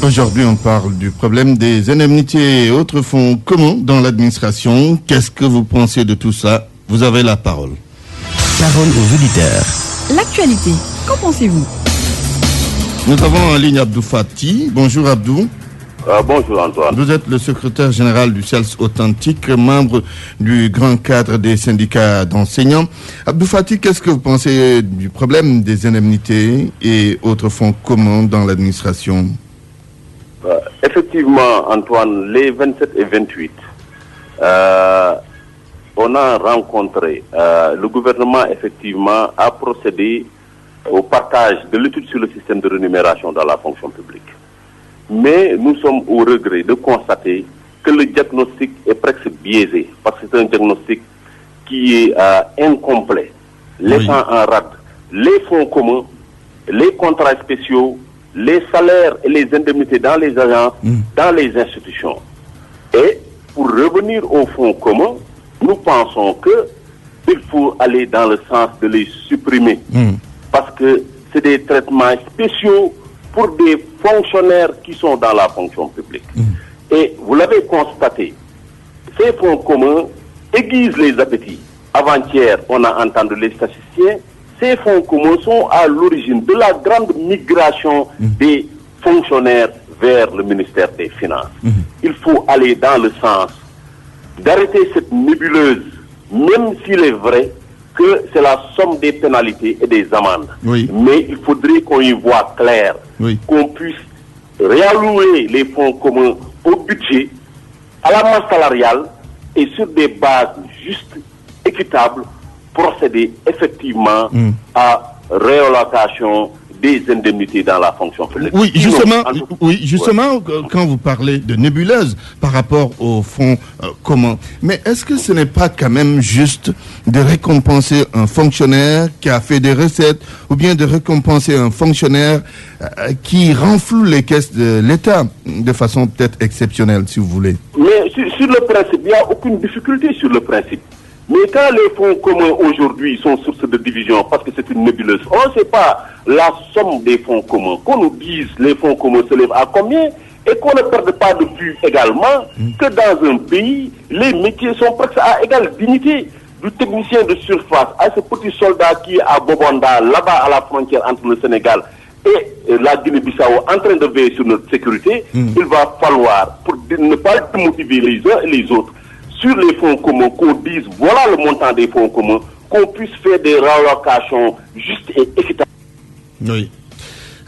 Aujourd'hui, on parle du problème des indemnités et autres fonds communs dans l'administration. Qu'est-ce que vous pensez de tout ça? Vous avez la parole. Parole aux auditeurs. L'actualité, qu'en pensez-vous? Nous avons en ligne Abdou Fati. Bonjour Abdou. Bonjour Antoine. Vous êtes le secrétaire général du CELS Authentique, membre du grand cadre des syndicats d'enseignants. Abdou Fati, qu'est-ce que vous pensez du problème des indemnités et autres fonds communs dans l'administration? Effectivement, Antoine, les 27 et 28, on a rencontré, le gouvernement effectivement a procédé au partage de l'étude sur le système de rémunération dans la fonction publique. Mais nous sommes au regret de constater que le diagnostic est presque biaisé, parce que c'est un diagnostic qui est incomplet, laissant en rade les fonds communs, les contrats spéciaux, les salaires et les indemnités dans les agences, dans les institutions. Et pour revenir au fonds commun, nous pensons qu'il faut aller dans le sens de les supprimer, parce que c'est des traitements spéciaux pour des fonctionnaires qui sont dans la fonction publique. Et vous l'avez constaté, ces fonds communs aiguisent les appétits. Avant-hier, on a entendu les statisticiens, ces fonds communs sont à l'origine de la grande migration des fonctionnaires vers le ministère des Finances. Il faut aller dans le sens d'arrêter cette nébuleuse, même s'il est vrai que c'est la somme des pénalités et des amendes. Mais il faudrait qu'on y voit clair, qu'on puisse réallouer les fonds communs au budget, à la masse salariale et sur des bases justes, équitables, procéder effectivement à réallocation des indemnités dans la fonction publique. Justement, quand vous parlez de nébuleuse par rapport aux fonds communs, mais est-ce que ce n'est pas quand même juste de récompenser un fonctionnaire qui a fait des recettes ou bien de récompenser un fonctionnaire qui renfloue les caisses de l'État de façon peut-être exceptionnelle, si vous voulez? Mais sur le principe, il n'y a aucune difficulté sur le principe. Mais quand les fonds communs aujourd'hui sont source de division, parce que c'est une nébuleuse, on ne sait pas la somme des fonds communs. Qu'on nous dise les fonds communs s'élèvent à combien et qu'on ne perde pas de vue également que dans un pays, les métiers sont presque à égale dignité. Du technicien de surface à ce petit soldat qui est à Bobanda, là-bas à la frontière entre le Sénégal et la Guinée-Bissau, en train de veiller sur notre sécurité, il va falloir, pour ne pas démotiver les uns et les autres, sur les fonds communs, qu'on dise voilà le montant des fonds communs, qu'on puisse faire des réallocations justes et équitables. Oui.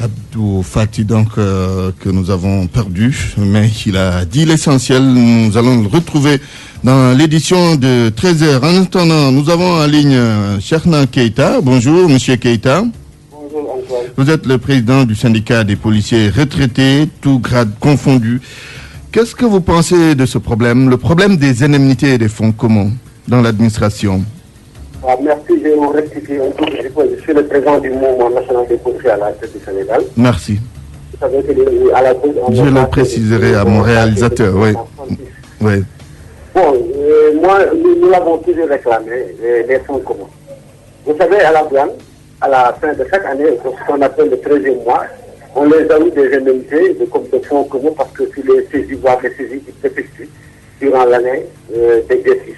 Abdou Fati, donc, que nous avons perdu, mais il a dit l'essentiel. Nous allons le retrouver dans l'édition de 13h. En attendant, nous avons en ligne Cheikhna Keita. Bonjour, monsieur Keita. Bonjour, Antoine. Vous êtes le président du syndicat des policiers retraités, tous grades confondus. Qu'est-ce que vous pensez de ce problème, le problème des indemnités et des fonds communs dans l'administration? Merci, je vais vous rectifier un tout petit peu. Je suis le président du mouvement national des policiers à la tête du Sénégal. Merci. Vous savez que à la tête, je le préciserai à mon réalisateur, oui. Bon, moi, nous l'avons toujours réclamé, les fonds communs. Vous savez, à la douane, à la fin de chaque année, ce qu'on appelle le 13e mois, on les a eu des indemnités de fonds communs parce que si les saisies, voire les saisies qui s'effectuent durant l'année d'exercice.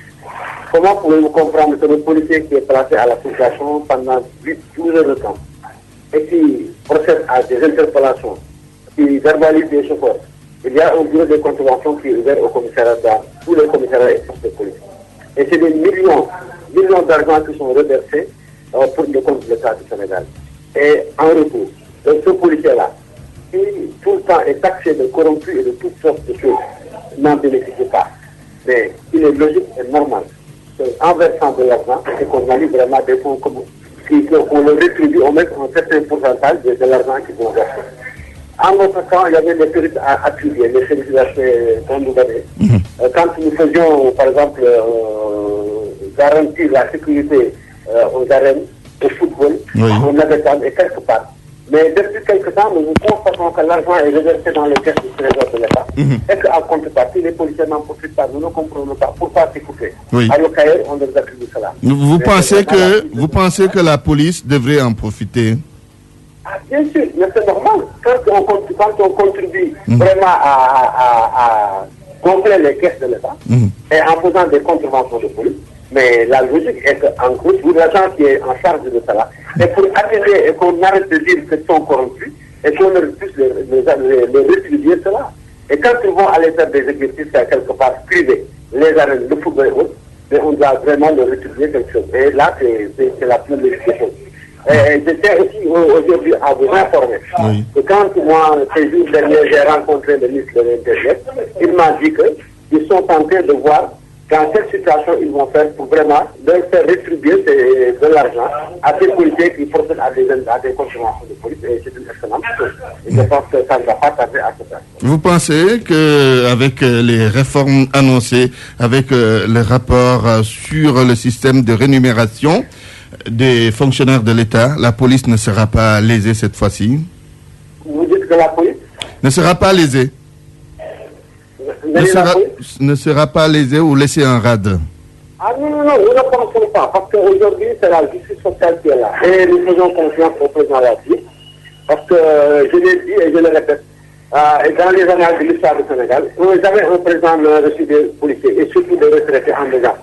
Comment pouvez-vous comprendre que le policier qui est placé à la circulation pendant 12 heures de temps et qui procède à des interpellations, qui verbalise des chauffeurs, il y a un bureau de contravention qui est ouvert au commissariat dans tous les commissariats et forces de police. Et c'est des millions d'argent qui sont reversés pour le compte de l'État du Sénégal. Et en retour, ce policier-là, qui tout le temps est taxé de corrompu et de toutes sortes de choses, n'en bénéficie pas. Mais il est logique et normal qu'en versant de l'argent, c'est qu'on allie vraiment des fonds communs, qu'on le rétribue au moins un certain pourcentage de l'argent qu'ils vont verser. En notre temps, il y avait des services à attribuer, les services dont nous donnons. Quand nous faisions, par exemple, garantir la sécurité aux arènes, au football, au navetan et quelque part. Mais depuis quelque temps, nous constatons que l'argent est reversé dans les caisses du trésor de l'État. Et qu'en contrepartie, les policiers n'en profitent pas. Nous ne comprenons pas. Pourquoi s'écouter? À l'Ocaïr, on nous attribue cela. Vous pensez que la police devrait en profiter? Ah, bien sûr, mais c'est normal. Quand on contribue vraiment à gonfler les caisses de l'État et en faisant des contraventions de police, mais la logique est qu'en gros, l'agent qui est en charge de cela, et pour attirer et qu'on arrête de dire qu'ils sont corrompus et qu'on puisse les rétribuer cela. Et quand ils vont aller faire des exercices quelque part privés, les arènes, le football et autres, mais on doit vraiment leur rétribuer quelque chose. Et là, c'est la plus logique des choses. Je tiens aussi aujourd'hui à vous informer que quand moi, ces jours derniers, j'ai rencontré le ministre de l'Intérieur, il m'a dit qu'ils sont en train de voir dans cette situation ils vont faire pour vraiment leur faire rétribuer de l'argent à ces policiers qui procèdent à des contraventions de police. Et c'est une excellente chose. Et je pense que ça ne va pas tarder à se faire. Vous pensez qu'avec les réformes annoncées, avec le rapport sur le système de rémunération des fonctionnaires de l'État, la police ne sera pas lésée cette fois-ci? Vous dites que la police ne sera pas lésée? Ne sera pas lésée ou laissée en rade? Ah non, nous ne pensons pas, parce qu'aujourd'hui, c'est la justice sociale qui est là. Et nous faisons confiance au président de la République, parce que je l'ai dit et je le répète, dans les annales de l'histoire du Sénégal, jamais un président n'a reçu des policiers, et surtout des retraités en déjà.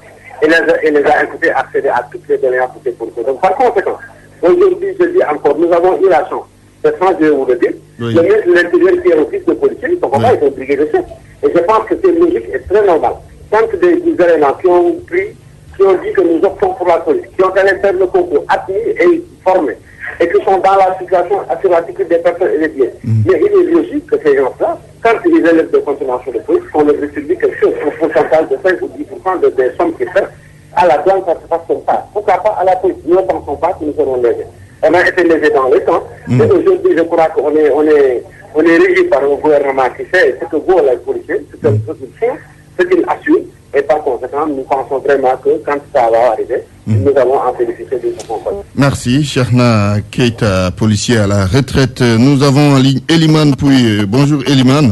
Il les a invités à accéder à toutes les données pour les policiers. Donc, par conséquent, aujourd'hui, je dis encore, nous avons eu la chance. C'est ça, je vais vous le dire. Le ministre de l'Intérieur qui est office de policier, il ne peut pas être obligé de chef. Et je pense que c'est logique et très normal. Tant que des éléments qui ont dit que nous optons pour la police, qui ont allé faire le concours, admis et formés, et qui sont dans la situation sur la sécurité des personnes et des biens. Mais il est logique que ces gens-là, quand ils élèvent de consommation de police, qu'on leur distribue quelque chose, un pourcentage de 5 ou 10% des sommes qu'ils perdent, à la douane, ça se passe comme ça. Pourquoi pas à la police? Nous ne pensons pas que nous serons lésés. On a été lésés dans le temps, mais aujourd'hui, je crois qu'on est régi par un gouvernement qui sait ce que vaut les policiers, ce qu'ils font, ce qu'ils assurent, et par conséquent, nous pensons vraiment que quand ça va arriver, nous allons en bénéficier de ce qu'on. Merci, Cheikhna Keita, policier à la retraite. Nous avons en ligne Eliman Pouy. Bonjour Eliman.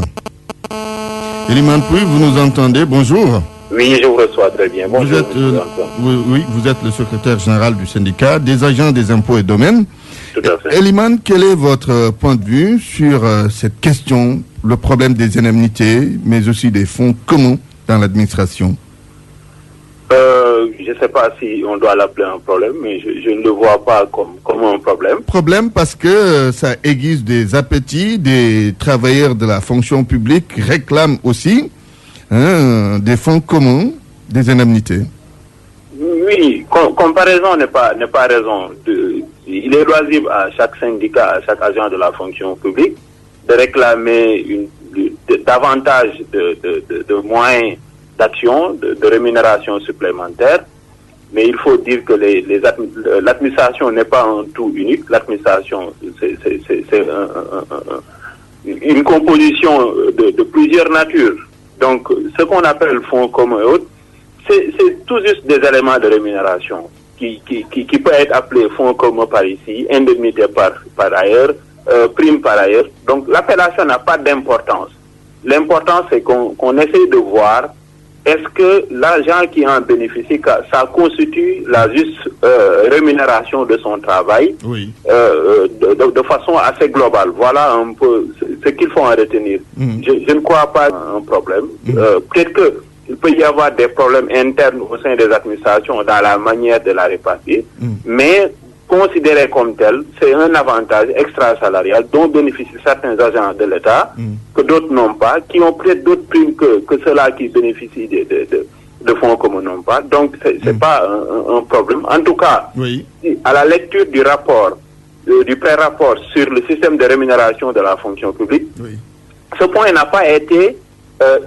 Eliman Pouy, vous nous entendez? Bonjour. Oui, je vous reçois très bien. Bonjour. Vous êtes le secrétaire général du syndicat des agents des impôts et domaines. Tout à fait. Eliman, quel est votre point de vue sur cette question, le problème des indemnités, mais aussi des fonds communs dans l'administration? Je ne sais pas si on doit l'appeler un problème, mais je ne le vois pas comme un problème. Problème parce que ça aiguise des appétits, des travailleurs de la fonction publique réclament aussi des fonds communs, des indemnités. Oui, comparaison n'est pas raison. Il est loisible à chaque syndicat, à chaque agent de la fonction publique de réclamer davantage de moyens d'action, de rémunération supplémentaire. Mais il faut dire que l'administration n'est pas un tout unique. L'administration, c'est une composition de plusieurs natures. Donc, ce qu'on appelle fonds communs et autres, c'est tout juste des éléments de rémunération qui peut être appelé fonds communs par ici, indemnité par ailleurs, prime par ailleurs. Donc, l'appellation n'a pas d'importance. L'important, c'est qu'on essaye de voir est-ce que l'agent qui en bénéficie, ça constitue la juste rémunération de son travail de façon assez globale. Voilà un peu ce qu'il faut en retenir. Je ne crois pas un problème. Peut-être qu'il peut y avoir des problèmes internes au sein des administrations dans la manière de la répartir, mais considéré comme tel, c'est un avantage extra-salarial dont bénéficient certains agents de l'État, que d'autres n'ont pas, qui ont peut-être d'autres primes que ceux-là qui bénéficient de fonds communs n'ont pas. Donc, c'est pas un problème. En tout cas, à la lecture du rapport, du pré-rapport sur le système de rémunération de la fonction publique, ce point n'a pas été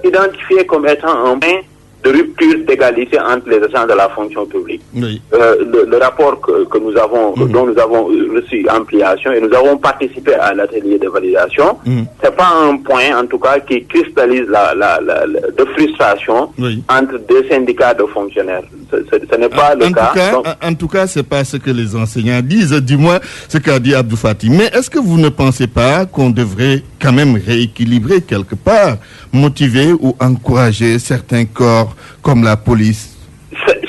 identifié comme étant un point de rupture d'égalité entre les agents de la fonction publique. Le rapport que nous avons, dont nous avons reçu ampliation et nous avons participé à l'atelier de validation, c'est pas un point, en tout cas, qui cristallise de frustration entre deux syndicats de fonctionnaires. Ce n'est pas le cas. En tout cas, c'est pas ce que les enseignants disent, du moins ce qu'a dit Abdou Fati. Mais est-ce que vous ne pensez pas qu'on devrait quand même rééquilibrer quelque part, motiver ou encourager certains corps comme la police?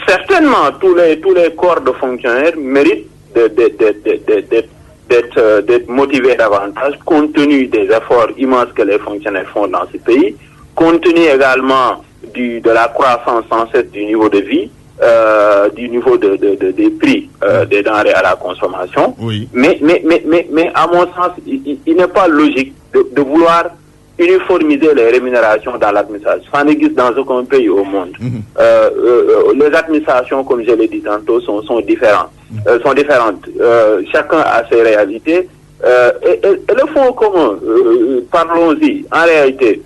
Certainement, tous les corps de fonctionnaires méritent d'être d'être motivés davantage, compte tenu des efforts immenses que les fonctionnaires font dans ce pays, compte tenu également de la croissance sans cesse du niveau de vie, du niveau des prix des denrées à la consommation. Oui. Mais à mon sens, il n'est pas logique de vouloir uniformiser les rémunérations dans l'administration. Ça n'existe dans aucun pays au monde. Les administrations, comme je l'ai dit tantôt, sont différentes. Chacun a ses réalités. Et le fonds commun, parlons-y, en réalité,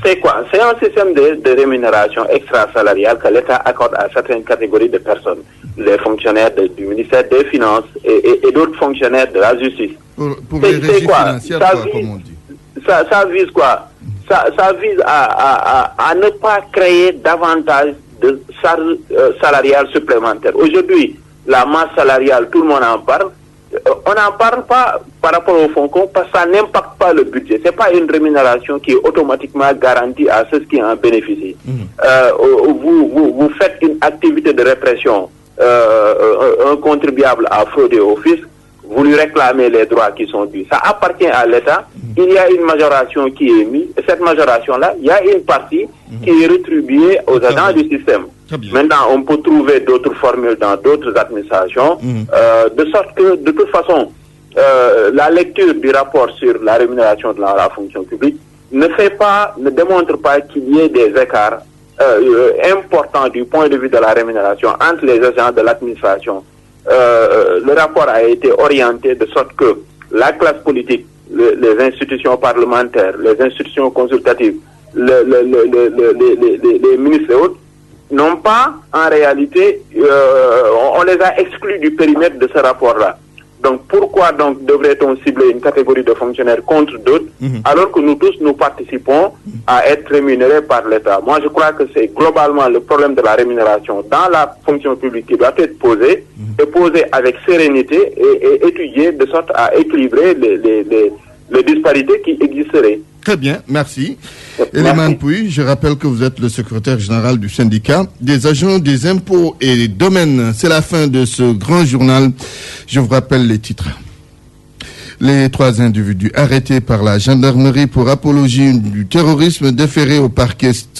c'est quoi? C'est un système de rémunération extra-salariale que l'État accorde à certaines catégories de personnes, les fonctionnaires du ministère des Finances et d'autres fonctionnaires de la justice. Pour les régies financières, comme on dit. Ça vise quoi? Ça vise à ne pas créer davantage de charges salariales supplémentaires. Aujourd'hui, la masse salariale, tout le monde en parle. On n'en parle pas par rapport au fonds commun parce que ça n'impacte pas le budget. C'est pas une rémunération qui est automatiquement garantie à ceux qui en bénéficient. Vous faites une activité de répression, un contribuable a fraudé au fisc, vous lui réclamez les droits qui sont dus. Ça appartient à l'État. Il y a une majoration qui est mise. Et cette majoration-là, il y a une partie qui est rétribuée aux agents du système. Maintenant, on peut trouver d'autres formules dans d'autres administrations, de sorte que, de toute façon, la lecture du rapport sur la rémunération de la fonction publique ne démontre pas qu'il y ait des écarts importants du point de vue de la rémunération entre les agents de l'administration. Le rapport a été orienté de sorte que la classe politique, les institutions parlementaires, les institutions consultatives, les ministres et autres, n'ont pas, en réalité, on les a exclus du périmètre de ce rapport-là. Donc, pourquoi donc devrait-on cibler une catégorie de fonctionnaires contre d'autres, alors que nous tous, nous participons à être rémunérés par l'État? Moi, je crois que c'est globalement le problème de la rémunération dans la fonction publique qui doit être posé, et posé avec sérénité et étudié de sorte à équilibrer les disparités qui existeraient. Très bien, merci. Eliman Pouy, je rappelle que vous êtes le secrétaire général du syndicat des agents des impôts et domaines. C'est la fin de ce grand journal. Je vous rappelle les titres. Les 3 individus arrêtés par la gendarmerie pour apologie du terrorisme déférés au parquet